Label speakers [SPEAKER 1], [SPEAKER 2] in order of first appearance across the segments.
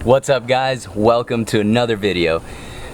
[SPEAKER 1] What's up guys, welcome to another video.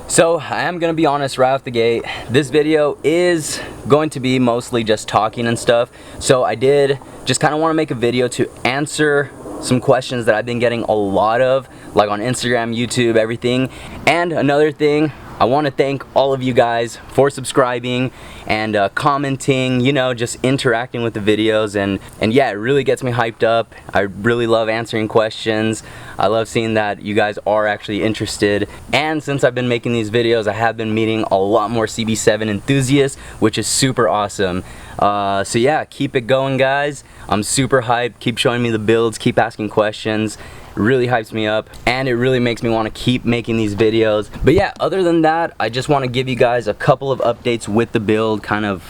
[SPEAKER 1] So I am gonna be honest right off the gate, this video is going to be mostly just talking and stuff. So I did just kind of want to make a video to answer some questions that I've been getting a lot of, like on Instagram, YouTube, everything. And another thing, I want to thank all of you guys for subscribing and commenting, you know, just interacting with the videos, and yeah, it really gets me hyped up. I really love answering questions. I love seeing that you guys are actually interested, and since I've been making these videos, I have been meeting a lot more CB7 enthusiasts, which is super awesome. So yeah, keep it going guys. I'm super hyped. Keep showing me the builds, keep asking questions. It really hypes me up and it really makes me want to keep making these videos. But yeah, other than that, I just want to give you guys a couple of updates with the build, kind of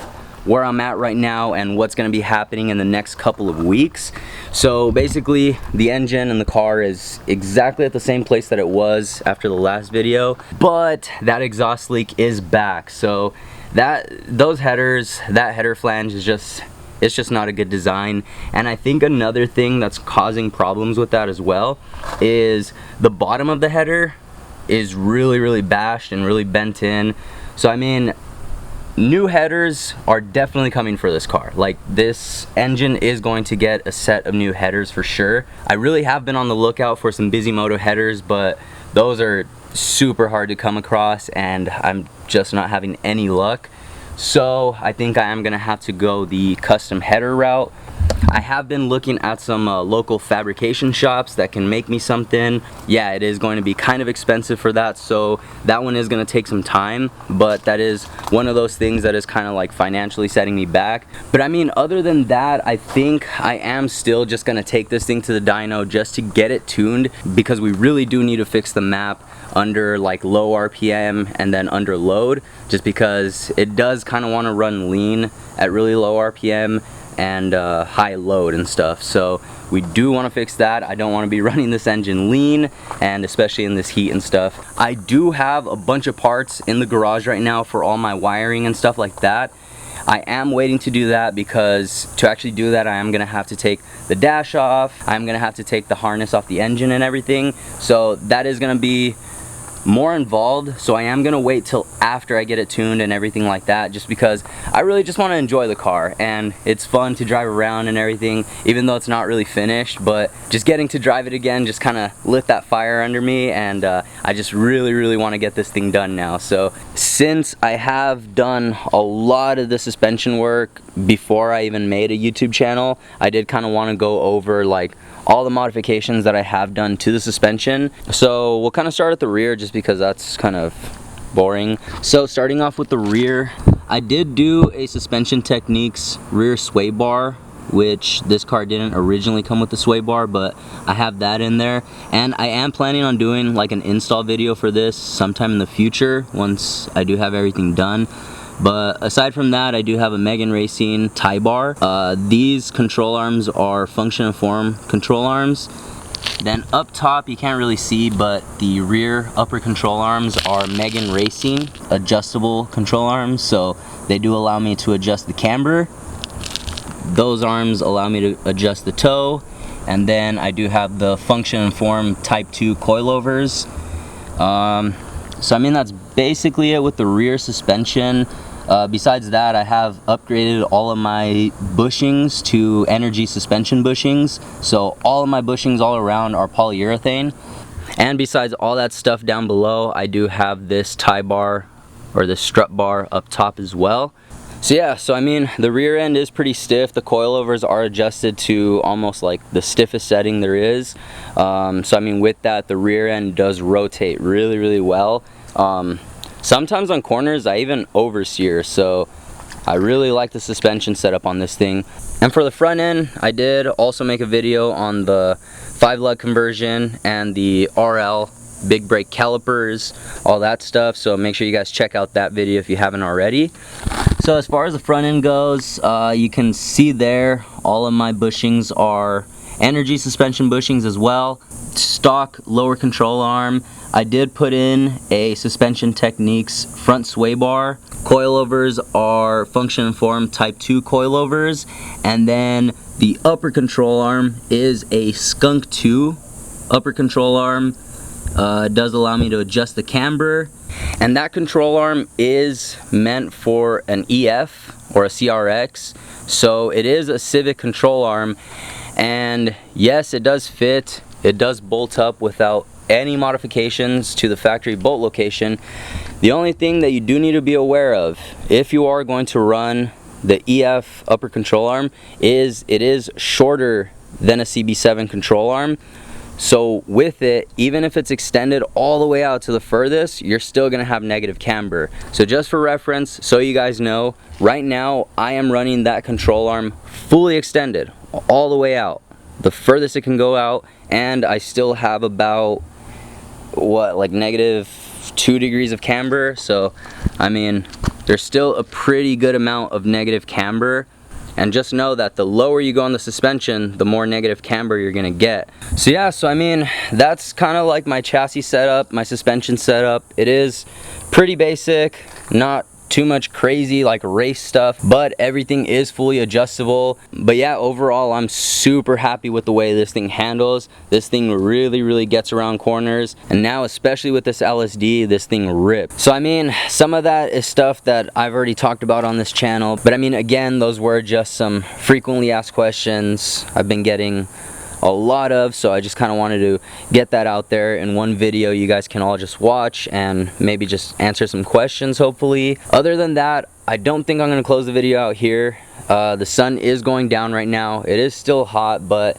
[SPEAKER 1] where I'm at right now and what's going to be happening in the next couple of weeks. So basically, the engine and the car is exactly at the same place that it was after the last video, but that exhaust leak is back. So that header flange is just, it's just not a good design. And I think another thing that's causing problems with that as well is the bottom of the header is really bashed and really bent in. So I mean, new headers are definitely coming for this car. Like, this engine is going to get a set of new headers for sure. I really have been on the lookout for some Bisimoto headers, but those are super hard to come across and I'm just not having any luck. So I think I am gonna have to go the custom header route. I have been looking at some local fabrication shops that can make me something. Yeah, it is going to be kind of expensive for that, so that one is going to take some time, but that is one of those things that is kind of like financially setting me back. But I mean, other than that, I think I am still just going to take this thing to the dyno just to get it tuned, because we really do need to fix the map under like low RPM and then under load, just because it does kind of want to run lean at really low RPM and high load and stuff. So we do want to fix that. I don't want to be running this engine lean, and especially in this heat and stuff. I do have a bunch of parts in the garage right now for all my wiring and stuff like that. I am waiting to do that, because to actually do that I am going to have to take the dash off. I'm going to have to take the harness off the engine and everything. So that is going to be more involved, so I am gonna wait till after I get it tuned and everything like that, just because I really just want to enjoy the car, and it's fun to drive around and everything, even though it's not really finished. But just getting to drive it again just kind of lit that fire under me, and I just really want to get this thing done now. So since I have done a lot of the suspension work before I even made a YouTube channel, I did kind of want to go over like all the modifications that I have done to the suspension. So we'll kind of start at the rear, just because that's kind of boring. So starting off with the rear, I did do a Suspension Techniques rear sway bar, which this car didn't originally come with the sway bar, but I have that in there. And I am planning on doing like an install video for this sometime in the future once I do have everything done. But aside from that, I do have a Megan Racing tie bar. These control arms are function and form control arms. Then up top, you can't really see, but the rear upper control arms are Megan Racing adjustable control arms, so they do allow me to adjust the camber. Those arms allow me to adjust the toe. And then I do have the function and form type 2 coilovers. So I mean, that's basically it with the rear suspension. Besides that, I have upgraded all of my bushings to energy suspension bushings. So all of my bushings all around are polyurethane. And besides all that stuff down below, I do have this tie bar, or this strut bar, up top as well. So yeah, so I mean, the rear end is pretty stiff. The coilovers are adjusted to almost like the stiffest setting there is. So I mean, with that, the rear end does rotate really well. Sometimes on corners I even oversteer, so I really like the suspension setup on this thing. And for the front end, I did also make a video on the 5-lug conversion and the RL big brake calipers, all that stuff, so make sure you guys check out that video if you haven't already. So as far as the front end goes, you can see there all of my bushings are energy suspension bushings as well. Stock lower control arm. I did put in a Suspension Techniques front sway bar. Coilovers are function and form type 2 coilovers, and then the upper control arm is a Skunk 2 upper control arm. It does allow me to adjust the camber, and that control arm is meant for an EF or a CRX, so it is a Civic control arm. And yes, it does fit, it does bolt up without any modifications to the factory bolt location. The only thing that you do need to be aware of if you are going to run the EF upper control arm is it is shorter than a CB7 control arm. So with it, even if it's extended all the way out to the furthest, you're still gonna have negative camber. So just for reference, so you guys know, right now I am running that control arm fully extended all the way out, the furthest it can go out, and I still have about, what, like -2 degrees of camber. So I mean, there's still a pretty good amount of negative camber. And just know that the lower you go on the suspension, the more negative camber you're gonna get. So yeah, so I mean, that's kind of like my chassis setup, my suspension setup. It is pretty basic, not too much crazy like race stuff, but everything is fully adjustable. But yeah, overall I'm super happy with the way this thing handles. This thing really gets around corners, and now especially with this LSD, this thing rips. So I mean, some of that is stuff that I've already talked about on this channel, but I mean, again, those were just some frequently asked questions I've been getting a lot of, so I just kind of wanted to get that out there in one video you guys can all just watch and maybe just answer some questions, hopefully. Other than that, I don't think I'm going to close the video out here. The sun is going down right now. It is still hot, but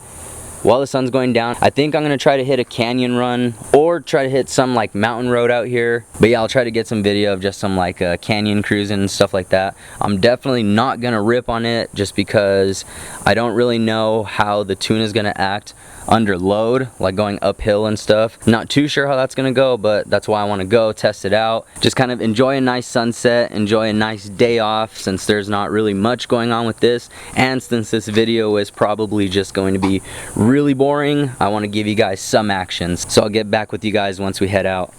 [SPEAKER 1] while the sun's going down, I think I'm gonna try to hit a canyon run or try to hit some like mountain road out here. But yeah, I'll try to get some video of just some like canyon cruising and stuff like that. I'm definitely not gonna rip on it just because I don't really know how the tune is gonna act under load, like going uphill and stuff. Not too sure how that's gonna go, but that's why I want to go test it out. Just kind of enjoy a nice sunset, enjoy a nice day off, since there's not really much going on with this, and since this video is probably just going to be really boring, I want to give you guys some actions. So I'll get back with you guys once we head out.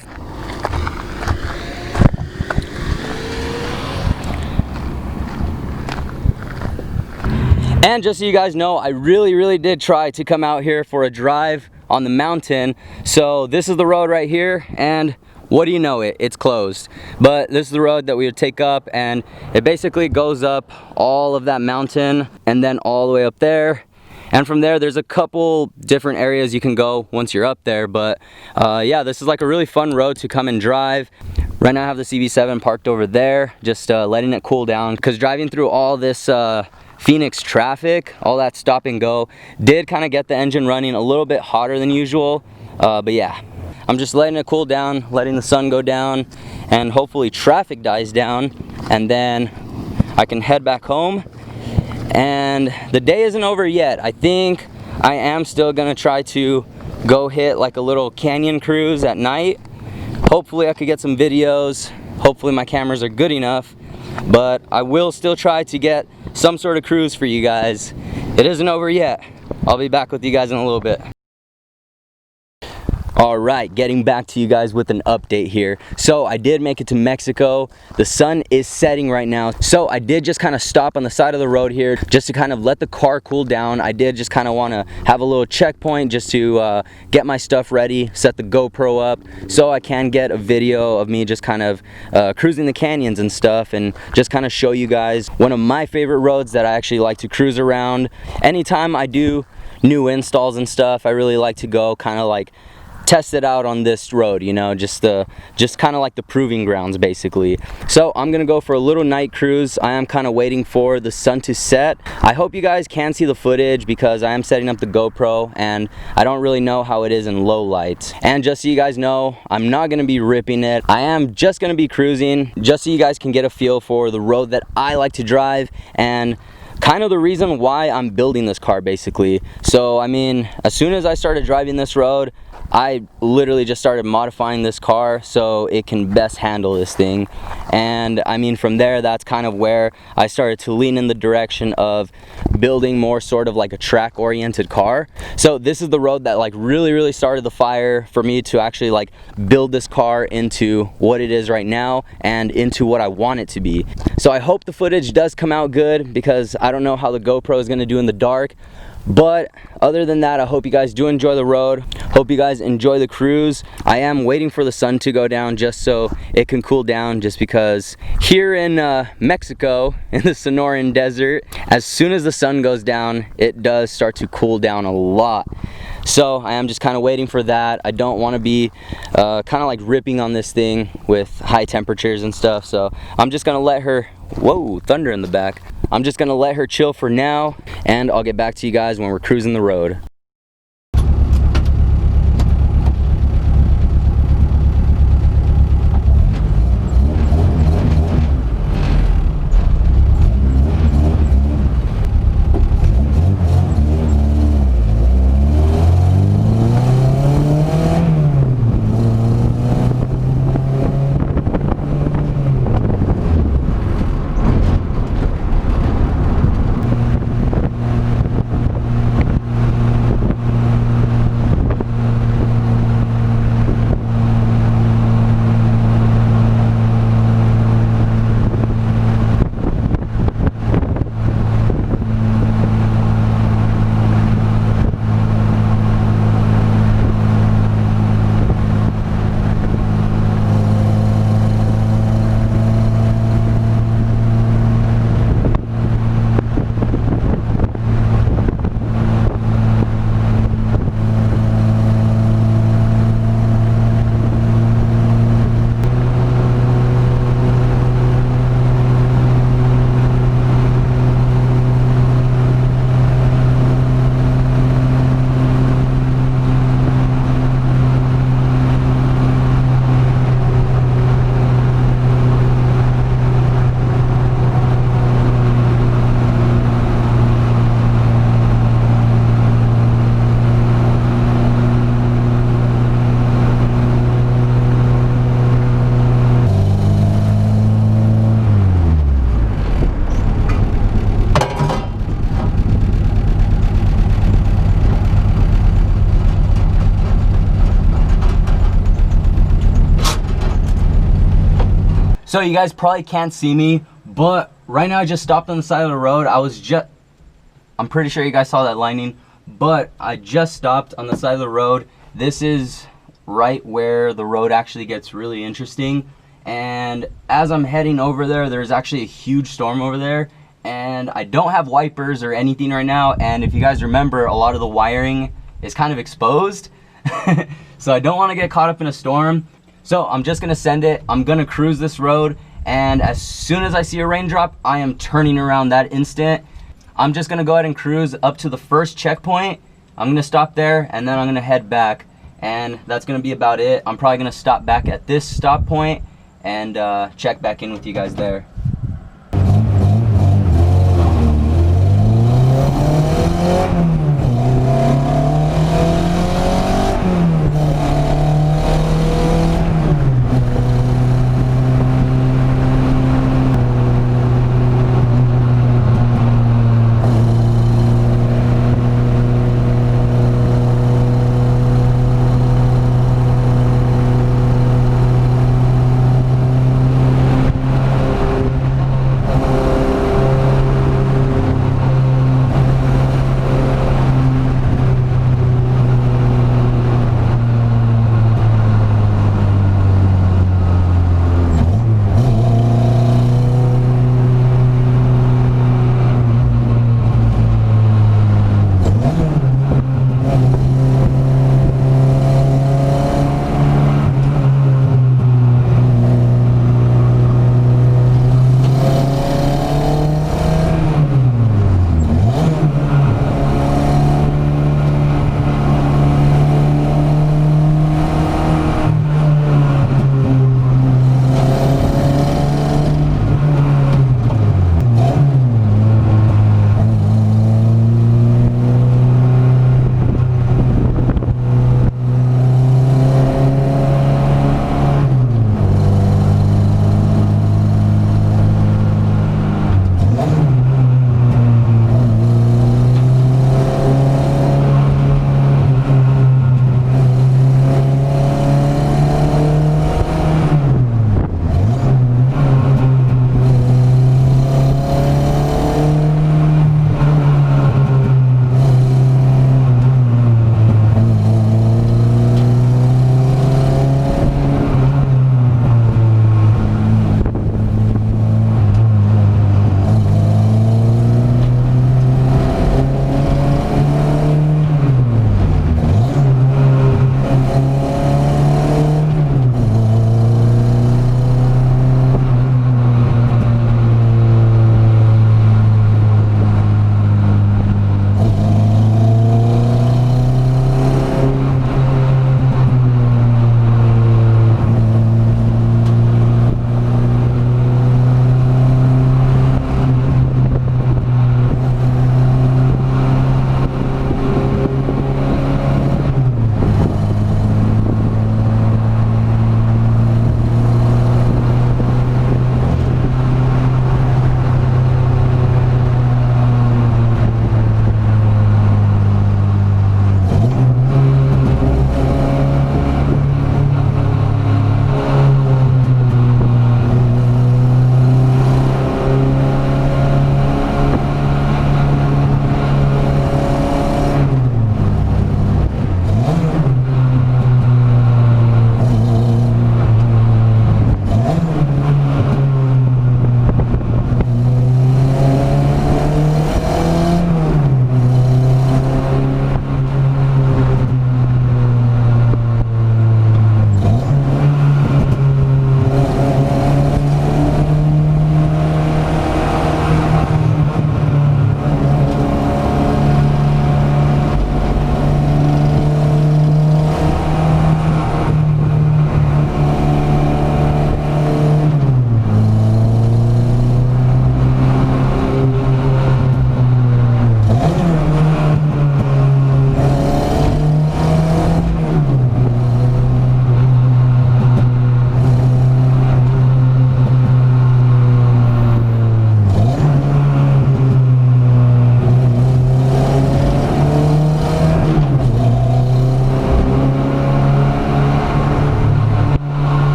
[SPEAKER 1] And just so you guys know, I really did try to come out here for a drive on the mountain. So this is the road right here, and what do you know, it's closed. But this is the road that we would take up, and it basically goes up all of that mountain and then all the way up there. And from there, there's a couple different areas you can go once you're up there. But yeah, this is like a really fun road to come and drive. Right now I have the CB7 parked over there, just letting it cool down, because driving through all this Phoenix traffic, all that stop and go, did kind of get the engine running a little bit hotter than usual. But yeah, I'm just letting it cool down, letting the sun go down, and hopefully traffic dies down, and then I can head back home. And the day isn't over yet. I think I am still gonna try to go hit like a little canyon cruise at night. Hopefully I could get some videos. Hopefully my cameras are good enough, but I will still try to get some sort of cruise for you guys. It isn't over yet. I'll be back with you guys in a little bit. Alright, getting back to you guys with an update here. So I did make it to Mexico. The sun is setting right now. So I did just kind of stop on the side of the road here just to kind of let the car cool down. I did just kind of want to have a little checkpoint just to get my stuff ready, set the GoPro up so I can get a video of me just kind of cruising the canyons and stuff, and just kind of show you guys one of my favorite roads that I actually like to cruise around. Anytime I do new installs and stuff, I really like to go kind of like test it out on this road, you know, just kind of like the proving grounds basically. So I'm gonna go for a little night cruise. I am kind of waiting for the sun to set. I hope you guys can see the footage because I am setting up the GoPro and I don't really know how it is in low light. And just so you guys know, I'm not gonna be ripping it. I am just gonna be cruising, just so you guys can get a feel for the road that I like to drive and kind of the reason why I'm building this car basically. So I mean, as soon as I started driving this road, I literally just started modifying this car so it can best handle this thing. And I mean, from there, that's kind of where I started to lean in the direction of building more sort of like a track oriented car. So this is the road that like really started the fire for me to actually like build this car into what it is right now and into what I want it to be. So I hope the footage does come out good because I don't know how the GoPro is going to do in the dark. But other than that, I hope you guys do enjoy the road. Hope you guys enjoy the cruise. I am waiting for the sun to go down just so it can cool down, just because here in Mexico, in the Sonoran Desert, as soon as the sun goes down, it does start to cool down a lot. So I am just kind of waiting for that. I don't want to be kind of like ripping on this thing with high temperatures and stuff, so I'm just gonna let her, whoa, thunder in the back. I'm just gonna let her chill for now, and I'll get back to you guys when we're cruising the road. So you guys probably can't see me, but right now I just stopped on the side of the road. I'm pretty sure you guys saw that lightning, but I just stopped on the side of the road. This is right where the road actually gets really interesting. And as I'm heading over there, there's actually a huge storm over there. And I don't have wipers or anything right now. And if you guys remember, a lot of the wiring is kind of exposed. So I don't want to get caught up in a storm. So I'm just gonna send it. I'm gonna cruise this road, and as soon as I see a raindrop, I am turning around that instant. I'm just gonna go ahead and cruise up to the first checkpoint. I'm gonna stop there, and then I'm gonna head back, and that's gonna be about it. I'm probably gonna stop back at this stop point and check back in with you guys there.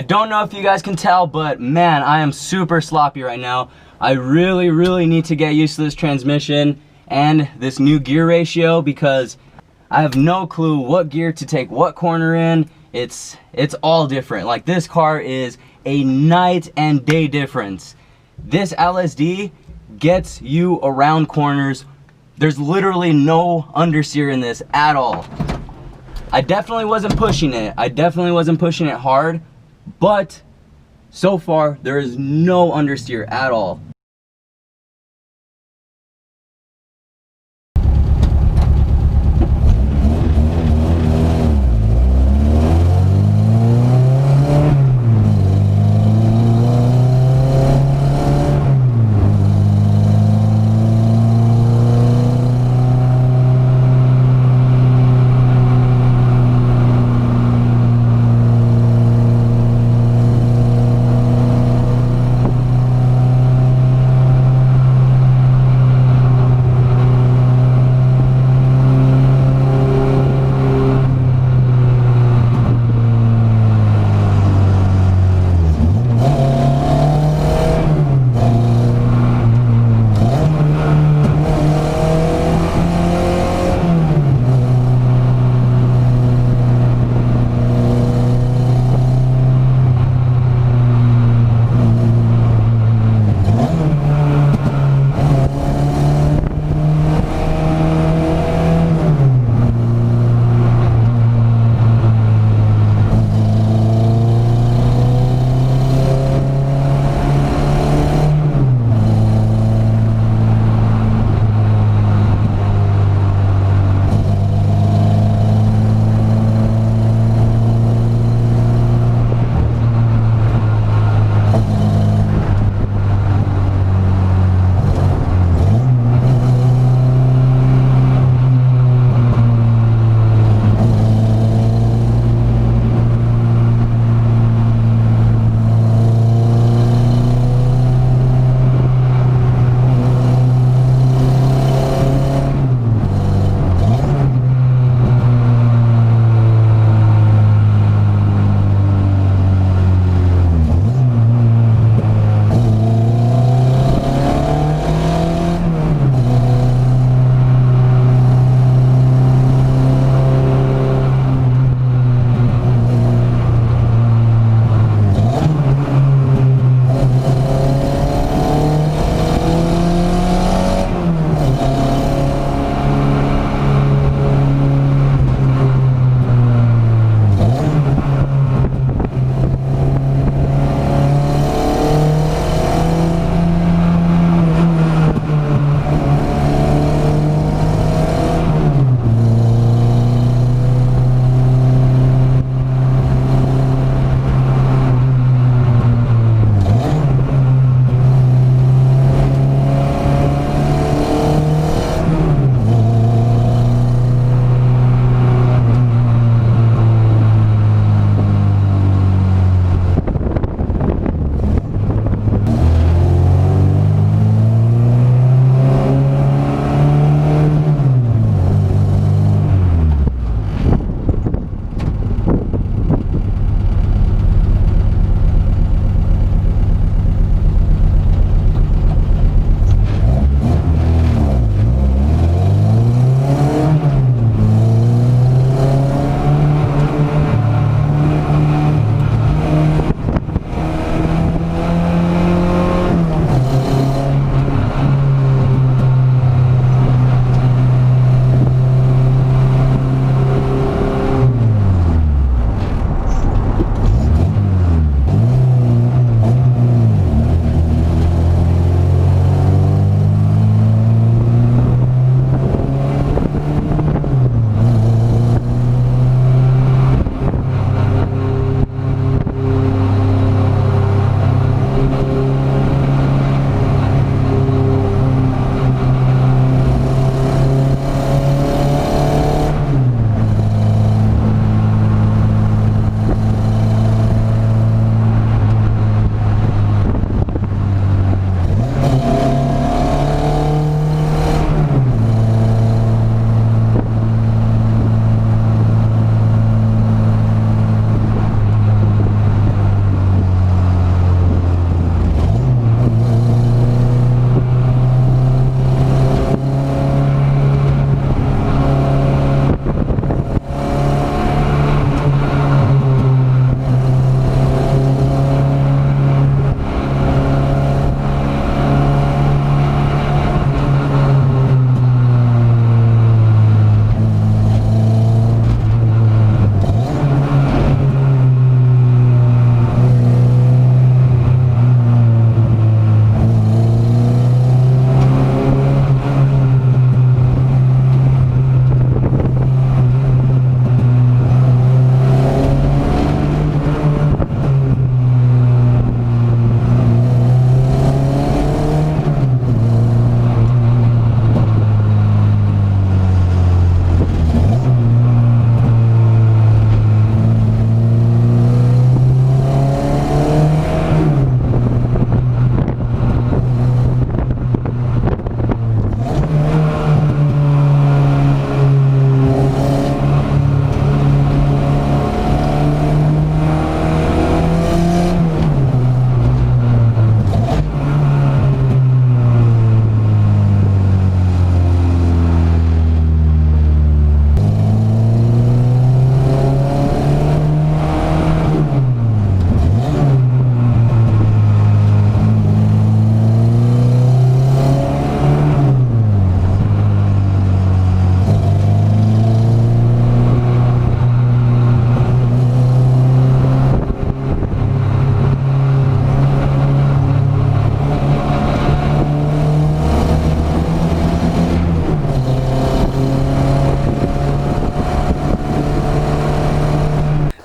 [SPEAKER 1] I don't know if you guys can tell, but man, I am super sloppy right now. I really need to get used to this transmission and this new gear ratio because I have no clue what gear to take what corner in. It's all different. Like, this car is a night and day difference. This LSD gets you around corners. There's literally no understeer in this at all. I definitely wasn't pushing it. I definitely wasn't pushing it hard, but so far there is no understeer at all.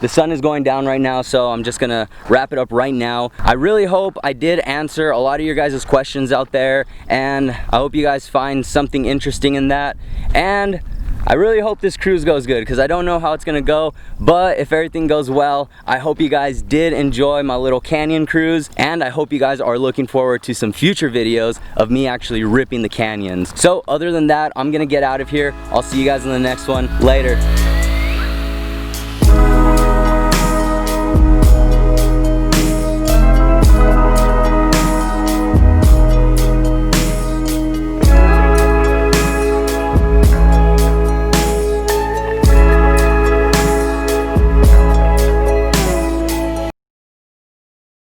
[SPEAKER 1] the sun is going down right now, so I'm just gonna wrap it up right now. I really hope I did answer a lot of your guys' questions out there, and I hope you guys find something interesting in that. And I really hope this cruise goes good, because I don't know how it's gonna go, but if everything goes well, I hope you guys did enjoy my little canyon cruise, and I hope you guys are looking forward to some future videos of me actually ripping the canyons. So other than that, I'm gonna get out of here. I'll see you guys in the next one. Later.